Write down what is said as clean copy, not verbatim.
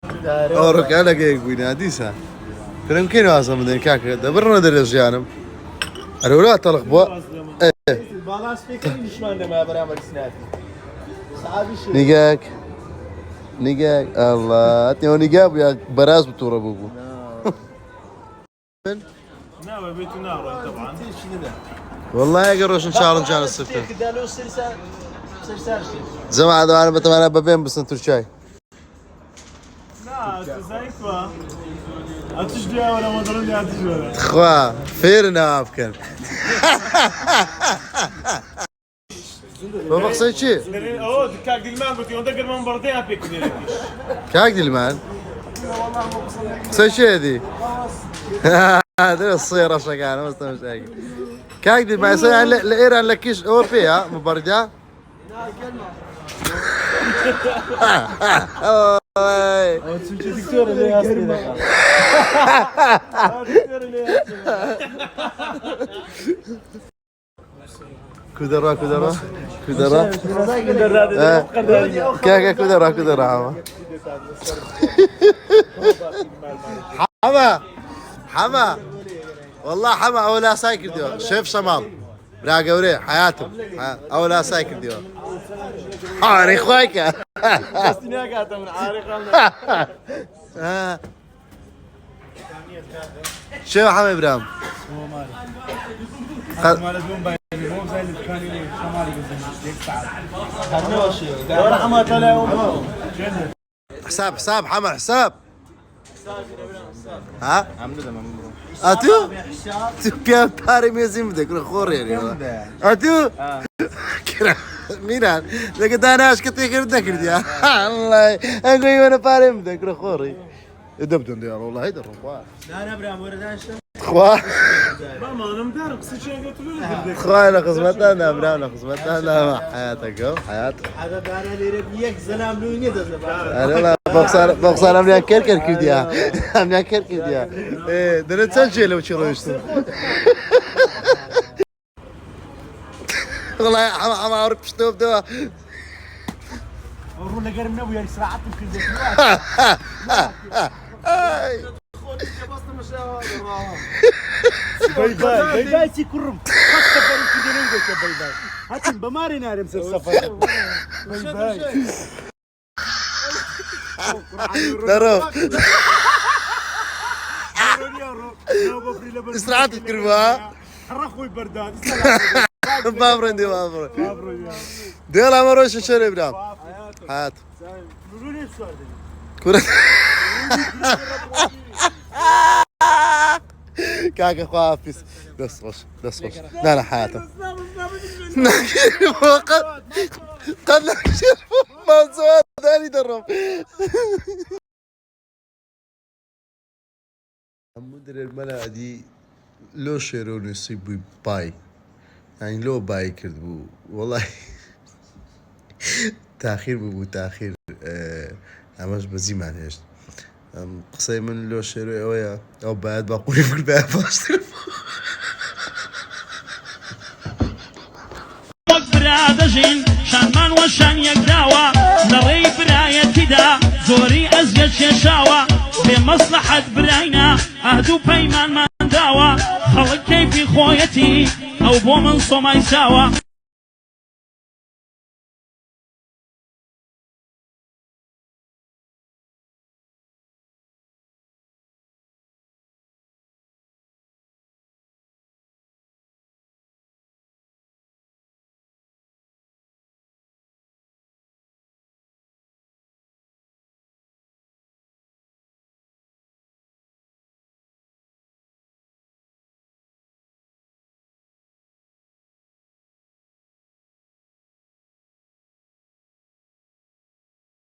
أوروك أنا كيك بينا ديسا كلام كينو أصلا مدين كاك دبرنا درس جانم الأولاد طلق بوا بالاش فكر نشمان ما برامج سناتي صعب شيء نيجاك الله أتني نيجاب يا براز بتورا بوبو ناوي بيت نار طبعا والله يا قروش إن شاء الله نجان السفتة كده لو سرسار زمان أنا بتمنى ببين بس أنتو شاي لا تزايكوا أتشجع ولا ما ضرني أتشجع خوا فيرنا أفكر ما بقصد شيء أوه كاك دي المان قلت يوم دقر من بردين أبيك دي كاك دي المان بقصد شيء دي هذا الصيرة شغالة ما استمش أي كاك دي المان سيان لإيران لكيش أوروبي ها مبردة دكتور اللي هاسبي كدرة كاكا كدرة حما والله حما أولا سايكل ديو شيف شمال براقة وري حياتهم أولا سايكل ديو عاري خوايكا شو حما إبراهيم حساب حما حساب ها اتو بيان باري ميزيم دك الخور يعني اتو ميران لك داناش كتير ذكر دي الله اقول انا باري مدك الخوري دبدن ديار والله هيدا الرباط انا ابراهيم ورداش خوا ما أنا مدارك سيشين قلت له خوانا قسمتنا برانا قسمتنا مع حياتك حياتك هذا دانا اللي ربيك زلام لوني ده انا بخسر امني كركر كديا امني كركر كديا ايه ده نتسجل لو شروشتو والله ما اعرف شنو بدو ورو لقر من ابو ساعات يمكن باي باي سي كرم حتى فريق كده نقول باي باي حتى بماري نارم سفر باي باي درو استرعت الكربا حرخوي بردان بابرندي ديال امروش شرب دام حياته كرة كاكا خوافيس بس خوش لا حياته قد نكشف موضوع ثاني درب مدير الملا دي لو شيرون يصيب باي يعني لو باي كردبو والله تاخير ببو تاخير همش بزي معلش قصي من لو شيرو اويا او بعد باقولي في الباب فاشتر برادجين شان وشان يقداوا نري برايتي دا زوري ازيد شيشاوا بمصلحة براينا اهدو بيمان ما داوا خلق كيفي خويتي او بو من صوم يساوا